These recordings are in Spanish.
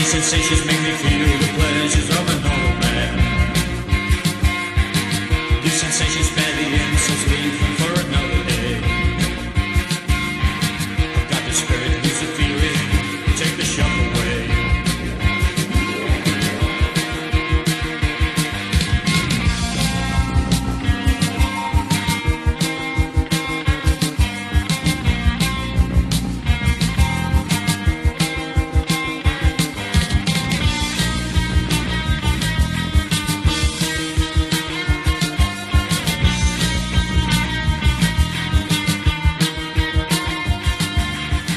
sensations make me feel the pleasures of a normal man. These sensations bear the insults leaving for another day. I've got the spirit, lose the fury, take the shock away.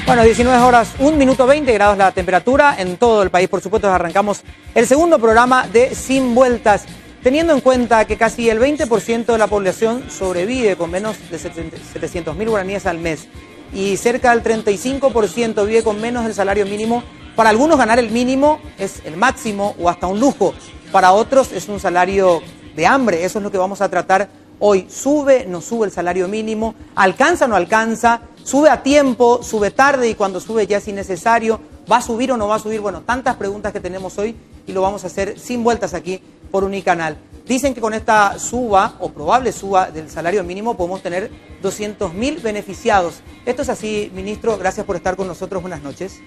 Bueno, 19 horas, 1 minuto 20 grados la temperatura en todo el país. Por supuesto, arrancamos el segundo programa de Sin Vueltas, teniendo en cuenta que casi el 20% de la población sobrevive con menos de 700.000 guaraníes al mes y cerca del 35% vive con menos del salario mínimo. Para algunos ganar el mínimo es el máximo o hasta un lujo, para otros es un salario de hambre. Eso es lo que vamos a tratar hoy. ¿Sube, no sube el salario mínimo? ¿Alcanza, no alcanza? ¿Sube a tiempo? ¿Sube tarde? Y cuando sube ya es innecesario. ¿Va a subir o no va a subir? Bueno, tantas preguntas que tenemos hoy y lo vamos a hacer sin vueltas aquí por Unicanal. Dicen que con esta suba o probable suba del salario mínimo podemos tener 200.000 beneficiados. ¿Esto es así, ministro? Gracias por estar con nosotros. Buenas noches.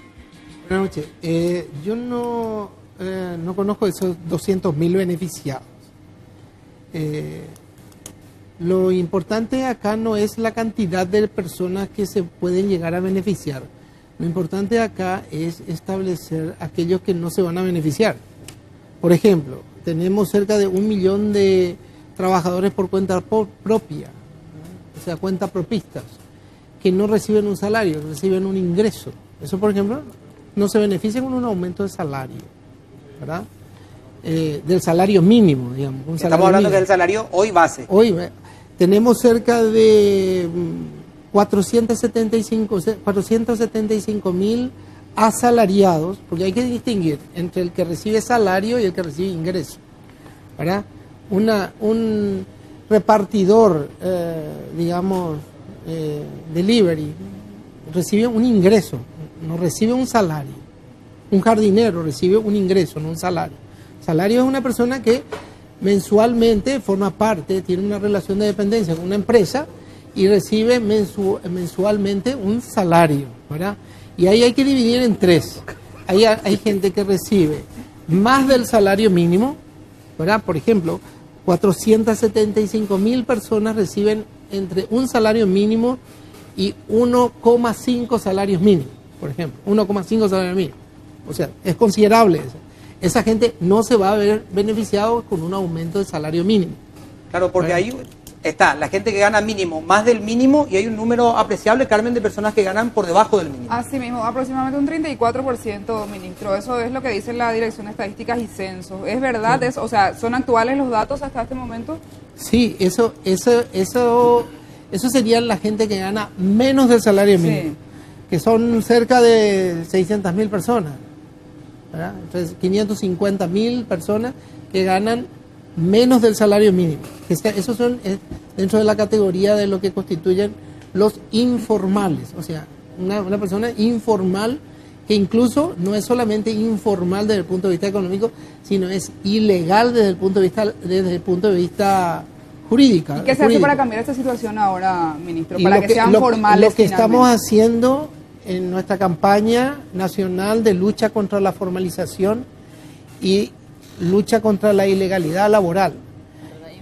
Buenas noches. Yo no conozco esos 200.000 beneficiados. Lo importante acá no es la cantidad de personas que se pueden llegar a beneficiar. Lo importante acá es establecer aquellos que no se van a beneficiar. Por ejemplo, tenemos cerca de 1 millón de trabajadores por cuenta propia, ¿no? O sea, cuenta propistas, que no reciben un salario, reciben un ingreso. Eso, por ejemplo, no se benefician con un aumento de salario, ¿verdad? Del salario mínimo, digamos. Estamos hablando del salario hoy base. Hoy tenemos cerca de 475.000 asalariados, porque hay que distinguir entre el que recibe salario y el que recibe ingreso, ¿verdad? Un repartidor, digamos, delivery, recibe un ingreso, no recibe un salario. Un jardinero recibe un ingreso, no un salario. Salario es una persona que mensualmente forma parte, tiene una relación de dependencia con una empresa y recibe mensualmente un salario, ¿verdad? Y ahí hay que dividir en tres. Hay gente que recibe más del salario mínimo, ¿verdad? Por ejemplo, 475.000 personas reciben entre un salario mínimo y 1,5 salarios mínimos, por ejemplo, 1,5 salarios mínimos. O sea, es considerable eso. Esa gente no se va a ver beneficiado con un aumento del salario mínimo. Claro, porque ahí está la gente que gana mínimo, más del mínimo, y hay un número apreciable, Carmen, de personas que ganan por debajo del mínimo. Así mismo, aproximadamente un 34%, ministro. Eso es lo que dice la Dirección de Estadísticas y Censos. ¿Es verdad? Sí. O sea, ¿son actuales los datos hasta este momento? Sí, eso sería la gente que gana menos del salario mínimo, sí, que son cerca de 600.000 personas. ¿Verdad? Entonces, 550.000 personas que ganan menos del salario mínimo. Esos son dentro de la categoría de lo que constituyen los informales. O sea, una persona informal que incluso no es solamente informal desde el punto de vista económico, sino es ilegal desde el punto de vista jurídico. ¿Y qué se hace para cambiar esta situación ahora, ministro? Para que sean formales. Lo que estamos haciendo en nuestra campaña nacional de lucha contra la formalización y lucha contra la ilegalidad laboral,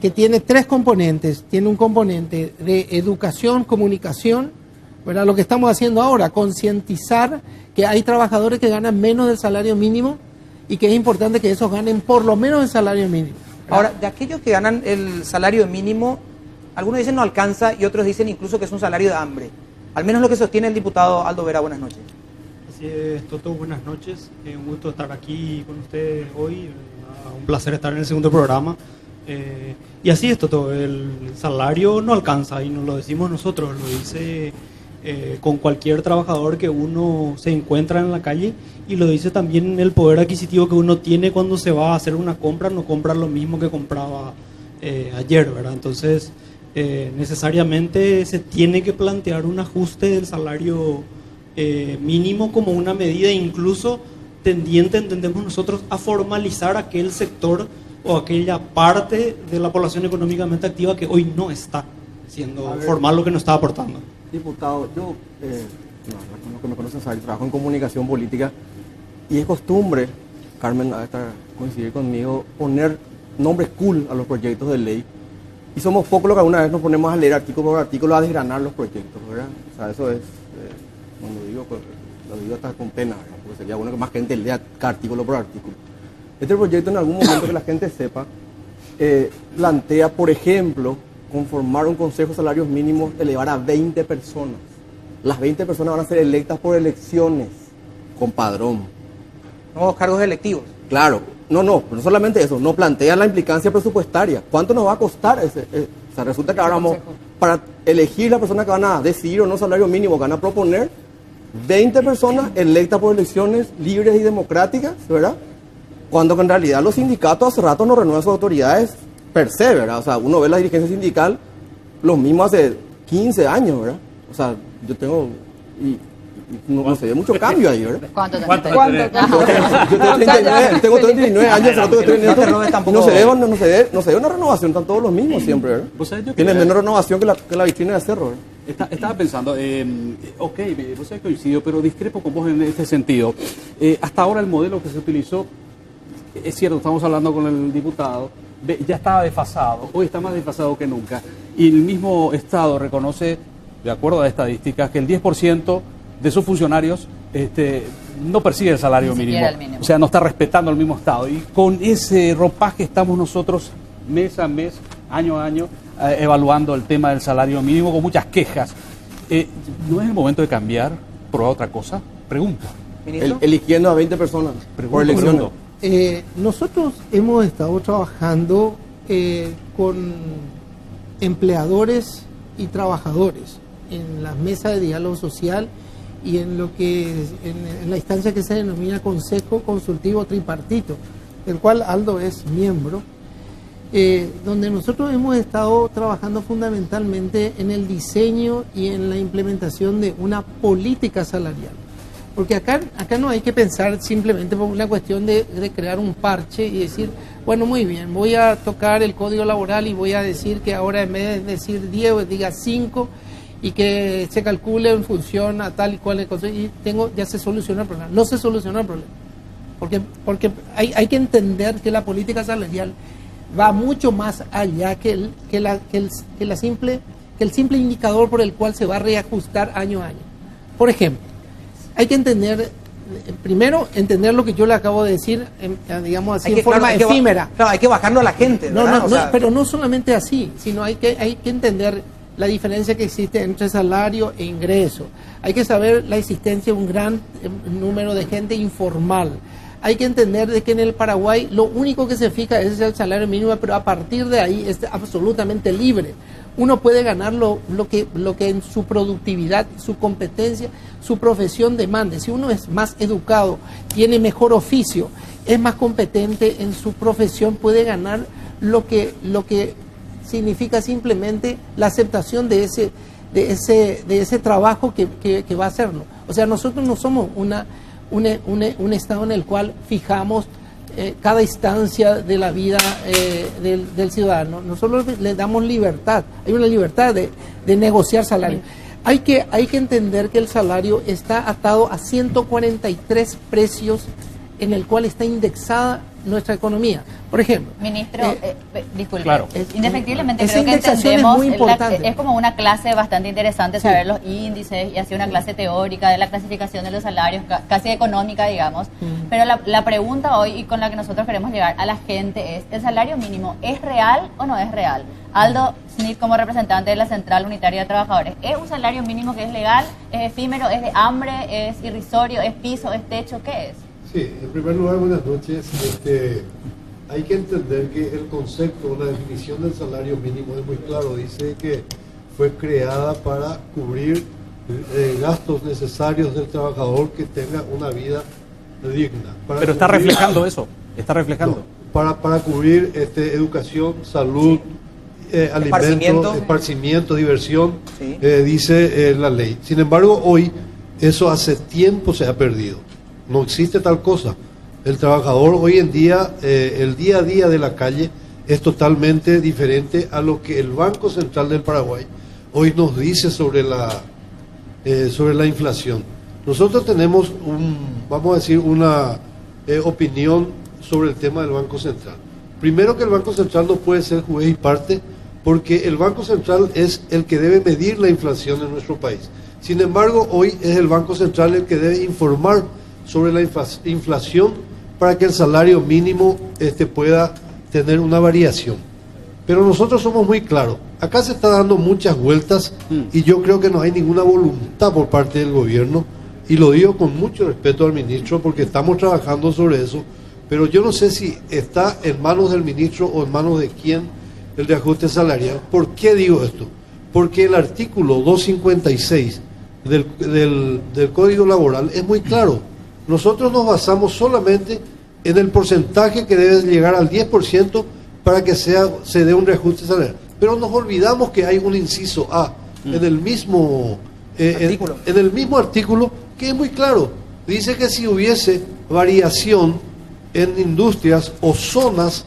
que tiene 3 componentes. Tiene un componente de educación, comunicación, ¿verdad? Lo que estamos haciendo ahora, concientizar que hay trabajadores que ganan menos del salario mínimo y que es importante que esos ganen por lo menos el salario mínimo, ¿verdad? Ahora, de aquellos que ganan el salario mínimo, algunos dicen no alcanza y otros dicen incluso que es un salario de hambre. Al menos lo que sostiene el diputado Aldo Vera. Buenas noches. Así es, Toto, buenas noches. Un gusto estar aquí con ustedes hoy. Un placer estar en el segundo programa. Y así es, Toto, el salario no alcanza y no lo decimos nosotros, lo dice con cualquier trabajador que uno se encuentra en la calle y lo dice también el poder adquisitivo que uno tiene cuando se va a hacer una compra, no compra lo mismo que compraba ayer, ¿verdad? Entonces, necesariamente se tiene que plantear un ajuste del salario mínimo como una medida incluso tendiente, entendemos nosotros, a formalizar aquel sector o aquella parte de la población económicamente activa que hoy no está siendo formal, lo que nos está aportando. Diputado, yo, los que me conocen saben, trabajo en comunicación política y es costumbre, Carmen va a coincidir conmigo, poner nombres cool a los proyectos de ley. Y somos pocos los que alguna vez nos ponemos a leer artículo por artículo, a desgranar los proyectos, ¿verdad? O sea, eso es, cuando digo, pues, lo digo hasta con pena, ¿verdad? Porque sería bueno que más gente lea cada artículo por artículo. Este proyecto, en algún momento que la gente sepa, plantea, por ejemplo, conformar un consejo de salarios mínimos, elevar a 20 personas. Las 20 personas van a ser electas por elecciones, con padrón. Nuevos cargos electivos. Claro, no solamente eso, no plantea la implicancia presupuestaria. ¿Cuánto nos va a costar ese? O sea, resulta que ahora vamos, para elegir la persona que van a decidir o no salario mínimo, que van a proponer, 20 personas electas por elecciones libres y democráticas, ¿verdad? Cuando que en realidad los sindicatos hace rato no renuevan sus autoridades per se, ¿verdad? O sea, uno ve la dirigencia sindical, los mismos hace 15 años, ¿verdad? O sea, yo tengo... No se ve mucho cambio ahí, ¿verdad? ¿Cuánto? Yo tengo 39 años, hace rato que estoy en esto, tampoco. no se ve una renovación, están todos los mismos siempre, ¿verdad? ¿Vos sabés yo Tienen que- menos renovación que la vitrina de Cerro, ¿verdad? Estaba pensando, ok, vos sabés que coincido, pero discrepo con vos en este sentido. Hasta ahora el modelo que se utilizó, es cierto, estamos hablando con el diputado, ya estaba desfasado, hoy está más desfasado que nunca. Y el mismo Estado reconoce, de acuerdo a estadísticas, que el 10% de sus funcionarios no persigue el salario Ni mínimo. siquiera el mínimo. O sea, no está respetando el mismo Estado. Y con ese ropaje estamos nosotros mes a mes, año a año, evaluando el tema del salario mínimo con muchas quejas. ¿No es el momento de cambiar, probar otra cosa? Pregunto. Ministro. Eligiendo a 20 personas por elecciones. Nosotros hemos estado trabajando con empleadores y trabajadores en la mesa de diálogo social y en lo que en la instancia que se denomina Consejo Consultivo Tripartito, del cual Aldo es miembro, donde nosotros hemos estado trabajando fundamentalmente en el diseño y en la implementación de una política salarial. Porque acá no hay que pensar simplemente por una cuestión de crear un parche y decir, bueno, muy bien, voy a tocar el código laboral y voy a decir que ahora en vez de decir 10, diga 5 y que se calcule en función a tal y cual cosa, y ya se soluciona el problema. No se soluciona el problema. Porque hay que entender que la política salarial va mucho más allá que el simple indicador por el cual se va a reajustar año a año. Por ejemplo, hay que entender, primero, entender lo que yo le acabo de decir, digamos así, en forma efímera. Claro, hay que bajarlo a la gente, ¿verdad? Pero no solamente así, sino hay que entender la diferencia que existe entre salario e ingreso. Hay que saber la existencia de un gran número de gente informal. Hay que entender de que en el Paraguay lo único que se fija es el salario mínimo, pero a partir de ahí es absolutamente libre. Uno puede ganar lo que en su productividad, su competencia, su profesión demande. Si uno es más educado, tiene mejor oficio, es más competente en su profesión, puede ganar lo que significa simplemente la aceptación de ese trabajo que va a hacerlo. O sea, nosotros no somos un estado en el cual fijamos cada instancia de la vida del ciudadano. Nosotros le damos libertad, hay una libertad de negociar salario. Hay que entender que el salario está atado a 143 precios en el cual está indexada nuestra economía. Por ejemplo, Ministro, disculpe, claro. Indefectiblemente esa creo que indexación es entendemos, muy importante. es como una clase bastante interesante Sí. saber los índices y así una clase teórica de la clasificación de los salarios, casi económica, digamos. Pero la pregunta hoy y con la que nosotros queremos llegar a la gente es, ¿el salario mínimo es real o no es real? Aldo Smith, como representante de la Central Unitaria de Trabajadores, ¿es un salario mínimo que es legal, es efímero, es de hambre, es irrisorio, es piso, es techo? ¿Qué es? Sí, en primer lugar, buenas noches. Hay que entender que el concepto, la definición del salario mínimo es muy claro. Dice que fue creada para cubrir gastos necesarios del trabajador que tenga una vida digna. Pero está reflejando eso, está reflejando. No, para cubrir educación, salud, alimentos, esparcimiento, diversión, Sí. dice la ley. Sin embargo, hoy eso hace tiempo se ha perdido. no existe tal cosa. El trabajador hoy en día, el día a día de la calle es totalmente diferente a lo que el Banco Central del Paraguay hoy nos dice sobre la inflación. Nosotros tenemos vamos a decir, una opinión sobre el tema del Banco Central. Primero, que el Banco Central no puede ser juez y parte, porque el Banco Central es el que debe medir la inflación en nuestro país. Sin embargo, hoy es el Banco Central el que debe informar sobre la inflación para que el salario mínimo pueda tener una variación. Pero nosotros somos muy claros. Acá se está dando muchas vueltas y yo creo que no hay ninguna voluntad por parte del gobierno, y lo digo con mucho respeto al ministro porque estamos trabajando sobre eso, pero yo no sé si está en manos del ministro o en manos de quién el reajuste salarial. ¿Por qué digo esto? Porque el artículo 256 del Código Laboral es muy claro. Nosotros nos basamos solamente en el porcentaje que debe llegar al 10% para que se dé un reajuste salarial. Pero nos olvidamos que hay un inciso A en el mismo artículo que es muy claro. Dice que si hubiese variación en industrias o zonas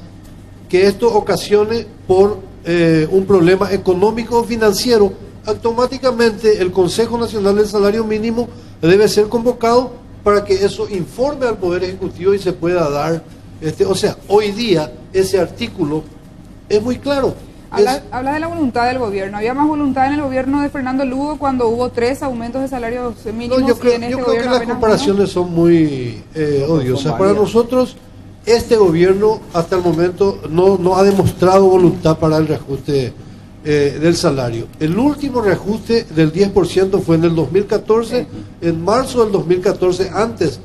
que esto ocasione por un problema económico o financiero, automáticamente el Consejo Nacional del Salario Mínimo debe ser convocado para que eso informe al Poder Ejecutivo y se pueda dar. O sea, hoy día ese artículo es muy claro. Habla de la voluntad del gobierno. ¿Había más voluntad en el gobierno de Fernando Lugo cuando hubo 3 aumentos de salarios mínimos? No, yo creo que las comparaciones son muy odiosas. Para nosotros, este gobierno hasta el momento no ha demostrado voluntad para el reajuste del salario. El último reajuste del 10% fue en el 2014, en marzo del 2014, antes,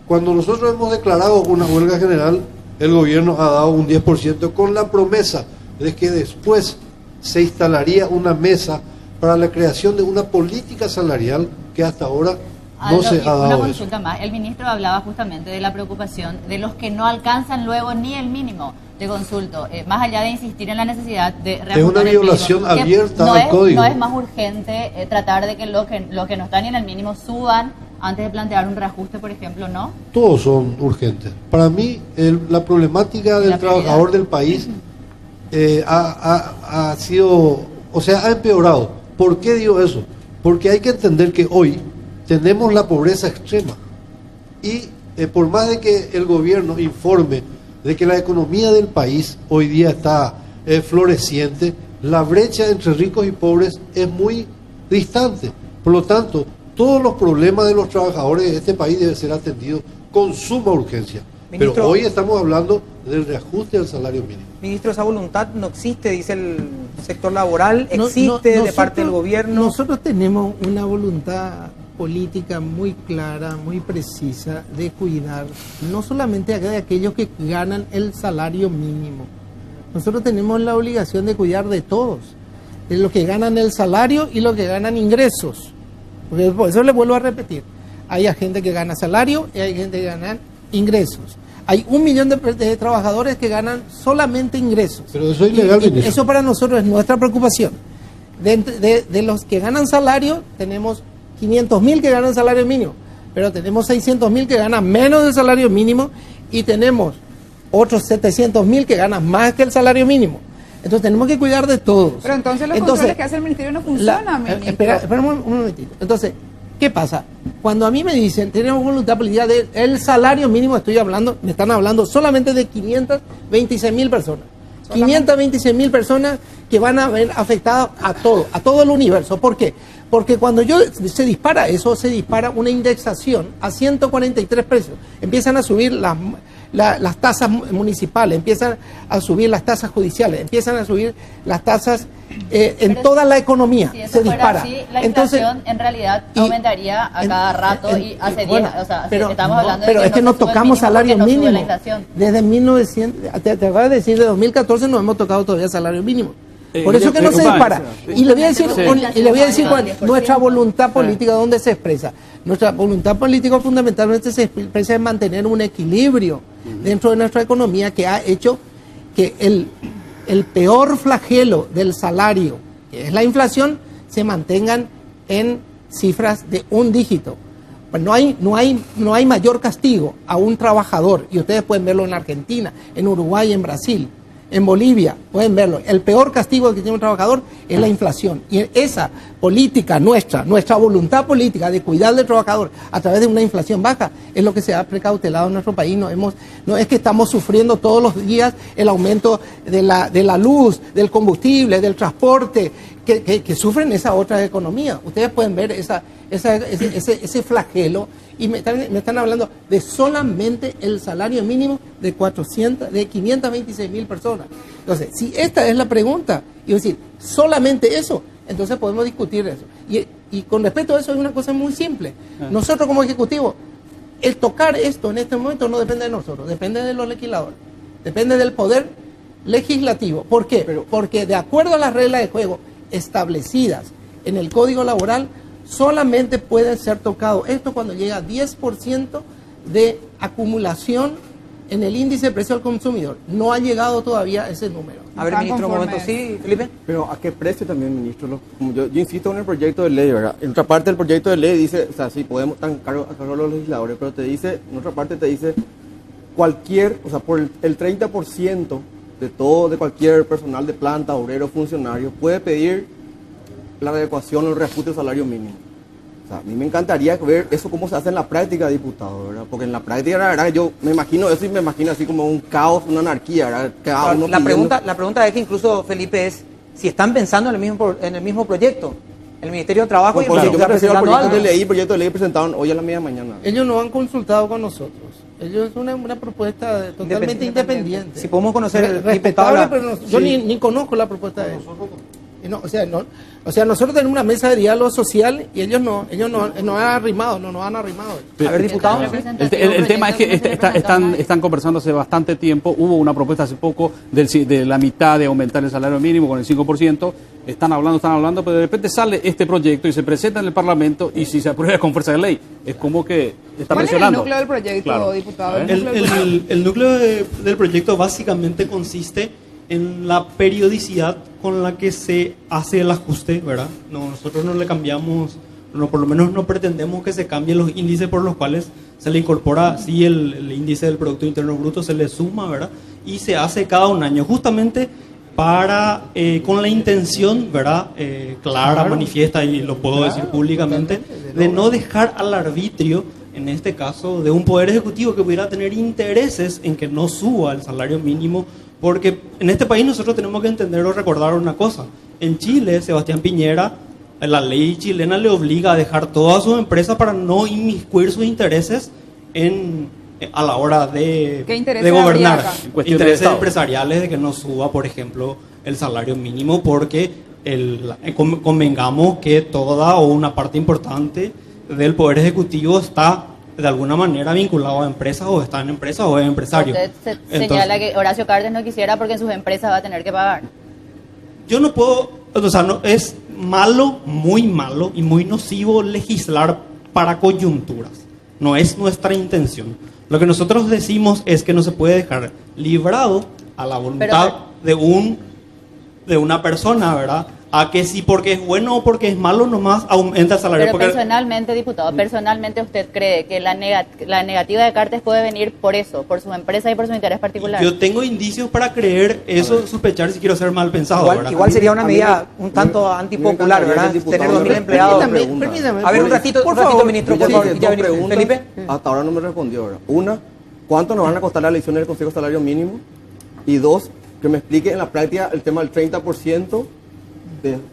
cuando nosotros hemos declarado una huelga general, el gobierno ha dado un 10% con la promesa de que después se instalaría una mesa para la creación de una política salarial que hasta ahora no se ha dado. Una consulta más. El ministro hablaba justamente de la preocupación de los que no alcanzan luego ni el mínimo. Te consulto, más allá de insistir en la necesidad de reajustar, es una violación abierta al código. ¿No es más urgente tratar de que los que no están ni en el mínimo suban antes de plantear un reajuste, por ejemplo, no? Todos son urgentes. Para mí, la problemática del trabajador del país ha sido, o sea, ha empeorado. ¿Por qué digo eso? Porque hay que entender que hoy tenemos la pobreza extrema y por más de que el gobierno informe de que la economía del país hoy día está floreciente, la brecha entre ricos y pobres es muy distante. Por lo tanto, todos los problemas de los trabajadores de este país deben ser atendidos con suma urgencia. Ministro, pero hoy estamos hablando del reajuste del salario mínimo. Ministro, esa voluntad no existe, dice el sector laboral, existe de parte del gobierno. Nosotros tenemos una voluntad política muy clara, muy precisa de cuidar no solamente de aquellos que ganan el salario mínimo. Nosotros tenemos la obligación de cuidar de todos, de los que ganan el salario y los que ganan ingresos. Porque por eso le vuelvo a repetir, hay gente que gana salario y hay gente que gana ingresos. Hay 1 millón de trabajadores que ganan solamente ingresos. Pero eso es ilegal, ministro. Eso para nosotros es nuestra preocupación. De los que ganan salario, tenemos 500.000 que ganan salario mínimo, pero tenemos 600.000 que ganan menos del salario mínimo y tenemos otros 700.000 que ganan más que el salario mínimo. Entonces tenemos que cuidar de todos. Pero entonces los controles que hace el ministerio no funcionan, ministro. Espera un momentito. Entonces, ¿qué pasa? Cuando a mí me dicen, tenemos voluntad política del salario mínimo, me están hablando solamente de 526.000 personas. 526.000 personas que van a ver afectadas a todo el universo. ¿Por qué? Porque cuando se dispara eso, se dispara una indexación a 143 precios. Empiezan a subir las tasas municipales, empiezan a subir las tasas judiciales, empiezan a subir las tasas en toda la economía. Si eso se dispara. Así, la inflación en realidad aumentaría a cada rato y hace 10, o sea, estamos hablando pero de que es que no no tocamos salario mínimo. Desde 1900, te acabo de decir, de 2014 no hemos tocado todavía salario mínimo. Por eso que no se dispara. Y le voy a decir, nuestra voluntad política, ¿dónde se expresa? Nuestra voluntad política fundamentalmente se expresa en mantener un equilibrio dentro de nuestra economía que ha hecho que el peor flagelo del salario, que es la inflación, se mantengan en cifras de 1 dígito. Pues no hay mayor castigo a un trabajador, y ustedes pueden verlo en Argentina, en Uruguay, en Brasil, en Bolivia, pueden verlo. El peor castigo que tiene un trabajador es la inflación. Y esa política nuestra voluntad política de cuidar del trabajador a través de una inflación baja, es lo que se ha precautelado en nuestro país. No es que estamos sufriendo todos los días el aumento de la luz, del combustible, del transporte, que sufren esa otra economía. Ustedes pueden ver ese flagelo, y me están hablando de solamente el salario mínimo de 526.000 personas. Entonces, si esta es la pregunta, y decir, solamente eso, entonces podemos discutir eso. Y con respecto a eso, hay una cosa muy simple. Nosotros como Ejecutivo, el tocar esto en este momento no depende de nosotros, depende de los legisladores, depende del poder legislativo. ¿Por qué? Porque de acuerdo a las reglas de juego establecidas en el Código Laboral, solamente puede ser tocado esto cuando llega a 10% de acumulación en el índice de precio al consumidor. No ha llegado todavía ese número. A ver, ministro, un momento, ¿sí, Felipe? Pero ¿a qué precio también, ministro? Como yo insisto en el proyecto de ley, ¿verdad? En otra parte del proyecto de ley dice, o sea, sí podemos estar a cargo de los legisladores, pero te dice, en otra parte te dice, o sea, por el 30% de cualquier personal de planta, obrero, funcionario, puede pedir la adecuación o el reajuste del salario mínimo. O sea, a mí me encantaría ver eso cómo se hace en la práctica, diputado, ¿verdad? Porque en la práctica, la verdad, yo me imagino eso y me imagino así como un caos, una anarquía, ¿verdad? La pregunta es que incluso, Felipe, es si están pensando en el mismo proyecto. El Ministerio de Trabajo pues, y el yo me refiero al proyecto de ley presentaron hoy a la media mañana. Ellos no han consultado con nosotros. Ellos es una propuesta totalmente independiente. Si podemos conocer el respetable, pero yo ni conozco la propuesta de ellos. O sea, nosotros tenemos una mesa de diálogo social y ellos no han arrimado. A ver, diputado. El tema es que están conversando hace bastante tiempo. Hubo una propuesta hace poco de la mitad de aumentar el salario mínimo con el 5%. Están hablando, pero de repente sale este proyecto y se presenta en el Parlamento y si se aprueba con fuerza de ley. Es como que está presionando. ¿Cuál es el núcleo del proyecto, claro, diputado? El núcleo del proyecto básicamente consiste en la periodicidad con la que se hace el ajuste, ¿verdad? Nosotros no le cambiamos, por lo menos no pretendemos que se cambien los índices por los cuales se le incorpora, sí, el índice del Producto Interno Bruto se le suma, ¿verdad? Y se hace cada un año, justamente con la intención, ¿verdad? Clara, manifiesta, y lo puedo decir públicamente, de no dejar al arbitrio, en este caso, de un poder ejecutivo que pudiera tener intereses en que no suba el salario mínimo. Porque en este país nosotros tenemos que entender o recordar una cosa. En Chile, Sebastián Piñera, la ley chilena le obliga a dejar todas sus empresas para no inmiscuir sus intereses a la hora de gobernar. Intereses empresariales de que no suba, por ejemplo, el salario mínimo, porque convengamos que toda o una parte importante del Poder Ejecutivo está de alguna manera vinculado a empresas, o está en empresas o es empresario. Usted señala que Horacio Cartes no quisiera porque en sus empresas va a tener que pagar. Yo no puedo, o sea, es malo, muy malo y muy nocivo legislar para coyunturas. No es nuestra intención. Lo que nosotros decimos es que no se puede dejar librado a la voluntad de una persona, ¿verdad? A que si porque es bueno o porque es malo nomás aumenta el salario. Pero personalmente, diputado, personalmente usted cree que la negativa de Cartes puede venir por eso, por su empresa y por su interés particular. Yo tengo indicios para creer eso, sospechar, si quiero ser mal pensado. Igual sería una medida un tanto antipopular, ¿verdad? Tener 2.000 empleados. Permítame, a ver, un ratito, ministro, por favor. Felipe. Hasta ahora no me respondió, ¿verdad? Una, ¿cuánto nos van a costar las elecciones del Consejo de Salario Mínimo? Y dos, que me explique en la práctica el tema del 30%.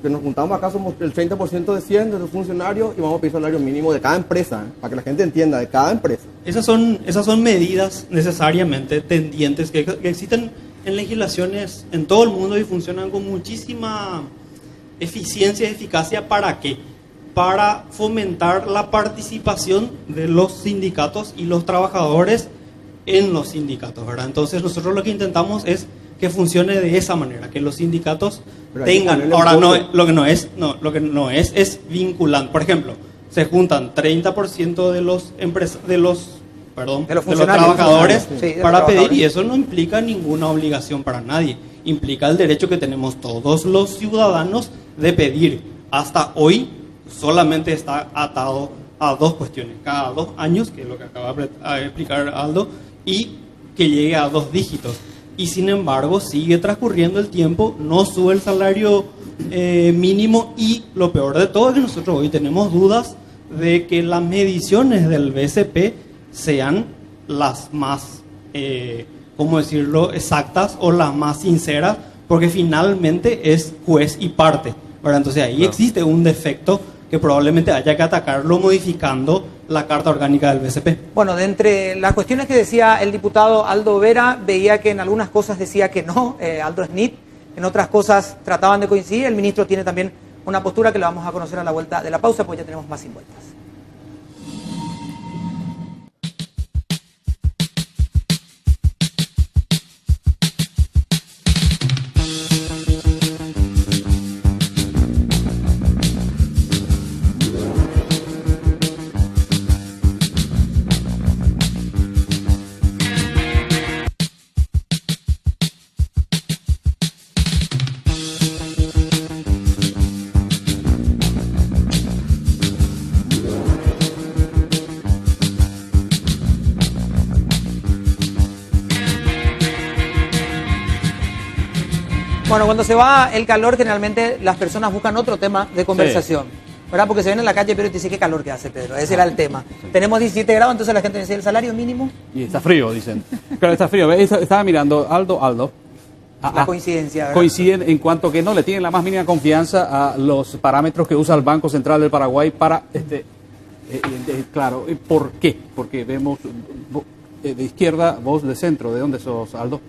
Que nos juntamos acá, somos el 30% de 100 de los funcionarios y vamos a pedir salario mínimo de cada empresa, para que la gente entienda, de cada empresa. Esas son medidas necesariamente tendientes que existen en legislaciones en todo el mundo y funcionan con muchísima eficiencia y eficacia. ¿Para qué? Para fomentar la participación de los sindicatos y los trabajadores en los sindicatos, ¿verdad? Entonces nosotros lo que intentamos es que funcione de esa manera, que los sindicatos tengan. Ahora lo que no es vinculante. Por ejemplo, se juntan 30% de los trabajadores para pedir, y eso no implica ninguna obligación para nadie. Implica el derecho que tenemos todos los ciudadanos de pedir. Hasta hoy solamente está atado a dos cuestiones, cada 2 años, que es lo que acaba de explicar Aldo, y que llegue a 2 dígitos. Y sin embargo, sigue transcurriendo el tiempo, no sube el salario mínimo, y lo peor de todo es que nosotros hoy tenemos dudas de que las mediciones del BCP sean las más, ¿cómo decirlo?, exactas o las más sinceras, porque finalmente es juez y parte, ¿verdad? Entonces ahí existe un defecto que probablemente haya que atacarlo modificando la Carta Orgánica del BCP. Bueno, de entre las cuestiones que decía el diputado Aldo Vera, veía que en algunas cosas decía que no, Aldo Schnitt, en otras cosas trataban de coincidir. El ministro tiene también una postura que la vamos a conocer a la vuelta de la pausa, pues ya tenemos más sin vueltas. Bueno, cuando se va el calor, generalmente las personas buscan otro tema de conversación, ¿verdad? Porque se ven en la calle, pero te dice, qué calor que hace, Pedro. Ese era el tema. Tenemos 17 grados, entonces la gente dice, ¿el salario mínimo? Y está frío, dicen. Claro, está frío. Estaba mirando, Aldo. La coincidencia, ¿verdad? Coinciden en cuanto que no le tienen la más mínima confianza a los parámetros que usa el Banco Central del Paraguay para, claro, ¿por qué? Porque vemos de izquierda, vos de centro. ¿De dónde sos, Aldo?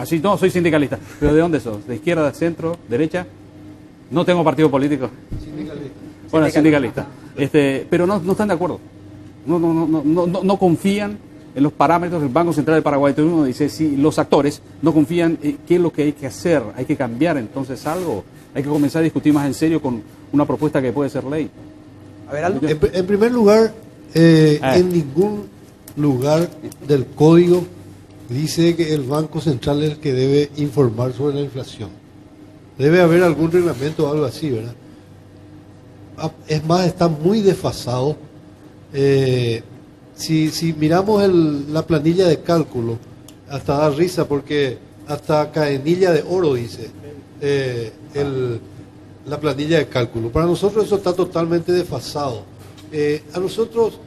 Sí, no, soy sindicalista. ¿Pero de dónde sos? ¿De izquierda, de centro, derecha? No tengo partido político. Sindicalista. Bueno, sindicalista. Pero no están de acuerdo. No confían en los parámetros del Banco Central del Paraguay. Entonces uno dice, si los actores no confían, ¿qué es lo que hay que hacer? Hay que cambiar entonces algo. Hay que comenzar a discutir más en serio con una propuesta que puede ser ley. A ver, Aldo. En primer lugar, en ningún lugar del código dice que el Banco Central es el que debe informar sobre la inflación. Debe haber algún reglamento o algo así, ¿verdad? Es más, está muy desfasado. Si miramos la planilla de cálculo, hasta da risa porque hasta cadenilla de oro dice la planilla de cálculo. Para nosotros eso está totalmente desfasado. A nosotros,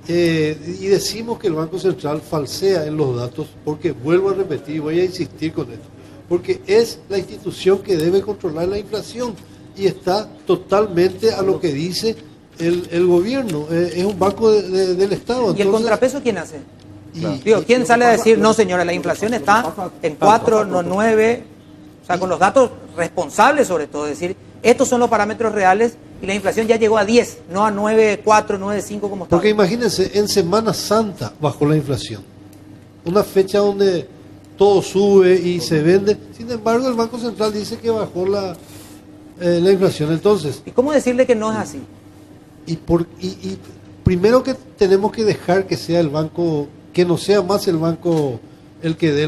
y decimos que el Banco Central falsea en los datos, porque vuelvo a repetir, voy a insistir con esto, porque es la institución que debe controlar la inflación y está totalmente a lo que dice el gobierno. Es un banco del Estado. ¿Y el contrapeso quién hace? Y, ¿Quién sale a decir, no señora, la inflación está en 4, no 9? O sea, con los datos responsables sobre todo, decir, estos son los parámetros reales y la inflación ya llegó a 10, no a 9,4, 9,5 como está. Porque imagínense, en Semana Santa bajó la inflación. Una fecha donde todo sube y se vende. Sin embargo, el Banco Central dice que bajó la inflación. Entonces, ¿y cómo decirle que no es así? Y primero que tenemos que dejar que sea el banco, que no sea más el banco el que dé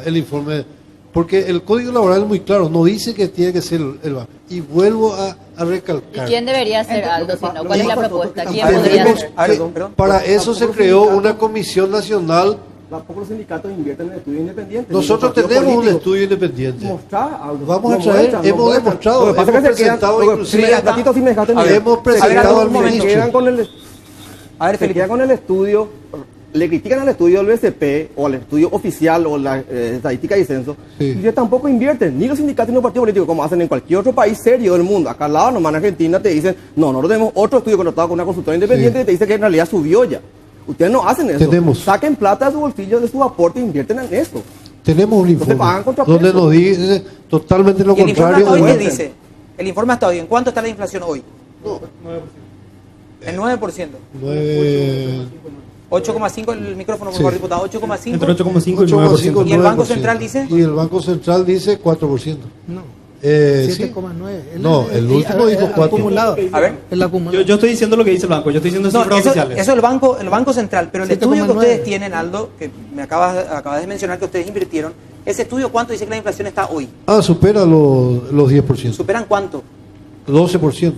el informe, porque el Código Laboral es muy claro, no dice que tiene que ser el banco. Y vuelvo a recalcar. ¿Y quién debería ser, Aldo, si no? ¿Cuál es la propuesta? ¿Quién Tenemos podría ser? Para eso se creó una comisión nacional. Tampoco los sindicatos invierten en estudios independientes. Nosotros tenemos un estudio independiente. Vamos a traer, hemos demostrado, hemos presentado inclusive, hemos presentado al ministro. A ver, Se queda con el estudio, le critican al estudio del BCP o al estudio oficial o la estadística y censo, y ellos tampoco invierten, ni los sindicatos ni los partidos políticos, como hacen en cualquier otro país serio del mundo. Acá al lado, nomás en Argentina, te dicen, no tenemos otro estudio contratado con una consultora independiente y te dice que en realidad subió ya. Ustedes no hacen eso. Saquen plata de su bolsillo, de su aporte e invierten en eso. Tenemos un informe donde nos dice totalmente lo contrario. ¿El informe hasta hoy qué dice? El informe hasta hoy, ¿en cuánto está la inflación hoy? No. El 9%. 8,5 el micrófono, por favor, diputado. 8,5. Entre 8,5 y 9%. ¿Y el Banco Central dice? Y el Banco Central dice 4%. No. 7,9. No, el último dijo 4. Acumulado. A ver. El acumulado. Yo estoy diciendo lo que dice el banco, yo estoy diciendo cifras oficiales. Eso es el banco Central, pero el 7,9. estudio que ustedes tienen, Aldo, que me acabas de mencionar que ustedes invirtieron, ese estudio, ¿cuánto dice que la inflación está hoy? Supera los 10%. ¿Superan cuánto? 12%.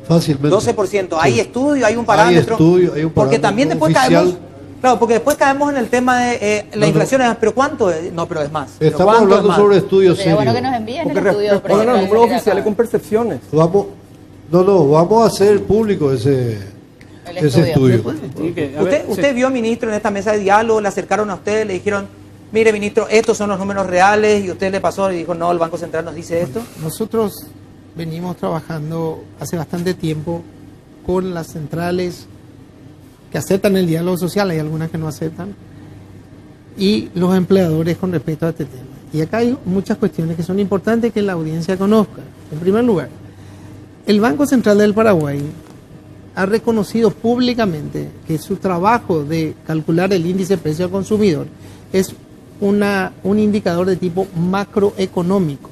Fácilmente. 12%. Hay Sí. estudio, hay un parámetro. estudio, hay un Porque parámetro también después oficial. caemos. Claro, porque después caemos en el tema de la inflación. ¿Pero cuánto es? No, pero es más. ¿Pero Estamos cuánto es hablando más? sobre estudios Sería bueno que serios. nos envíen el Porque estudio. responden a los números previo oficiales acá. con percepciones. Vamos a hacer público ese estudio. Sí, que, a ver, ¿Usted vio, ministro, en esta mesa de diálogo, le acercaron a usted, le dijeron, mire, ministro, estos son los números reales, y usted le pasó y dijo, no, el Banco Central nos dice esto? Nosotros venimos trabajando hace bastante tiempo con las centrales que aceptan el diálogo social, hay algunas que no aceptan, y los empleadores con respecto a este tema. Y acá hay muchas cuestiones que son importantes que la audiencia conozca. En primer lugar, el Banco Central del Paraguay ha reconocido públicamente que su trabajo de calcular el índice de precio al consumidor es un indicador de tipo macroeconómico.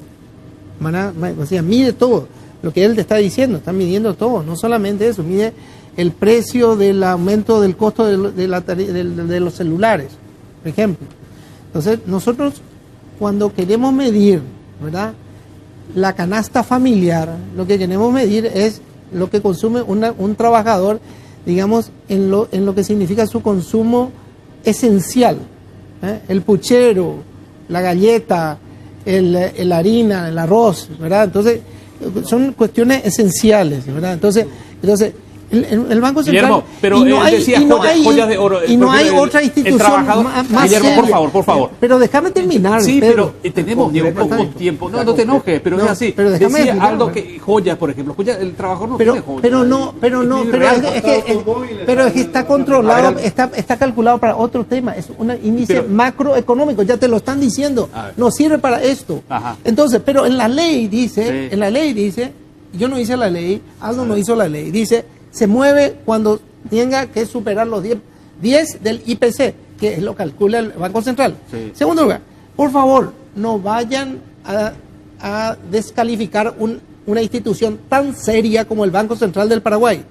O sea, mide todo lo que él te está diciendo, está midiendo todo, no solamente eso, mide el precio del aumento del costo de los celulares, por ejemplo. Entonces, nosotros cuando queremos medir, ¿verdad?, la canasta familiar, lo que queremos medir es lo que consume un trabajador, digamos, en lo que significa su consumo esencial. El puchero, la galleta, la harina, el arroz, ¿verdad? Entonces, son cuestiones esenciales, ¿verdad? Entonces el Banco Central... Guillermo, pero y no él hay- decía y no joyas, hay- joyas de oro. y no hay El otra institución trabajador- más Guillermo, seria. por favor. Pero déjame terminar, Sí, Pedro. pero tenemos Diego, poco tiempo. No te enojes, pero No, es así. pero déjame Decía explicar, Aldo ¿no? que joyas, por ejemplo. Joyas, el trabajador no pero tiene joyas. pero no es que está controlado, está calculado para otro tema, es un índice Pero- macroeconómico, ya te lo están diciendo, A ver. no sirve para esto. Ajá. Entonces, pero en la ley dice, Sí. yo no hice la ley, Aldo no hizo la ley, dice, se mueve cuando tenga que superar los 10 del IPC, que es lo que calcula el Banco Central. Sí. Segundo lugar, por favor, no vayan a descalificar una institución tan seria como el Banco Central del Paraguay,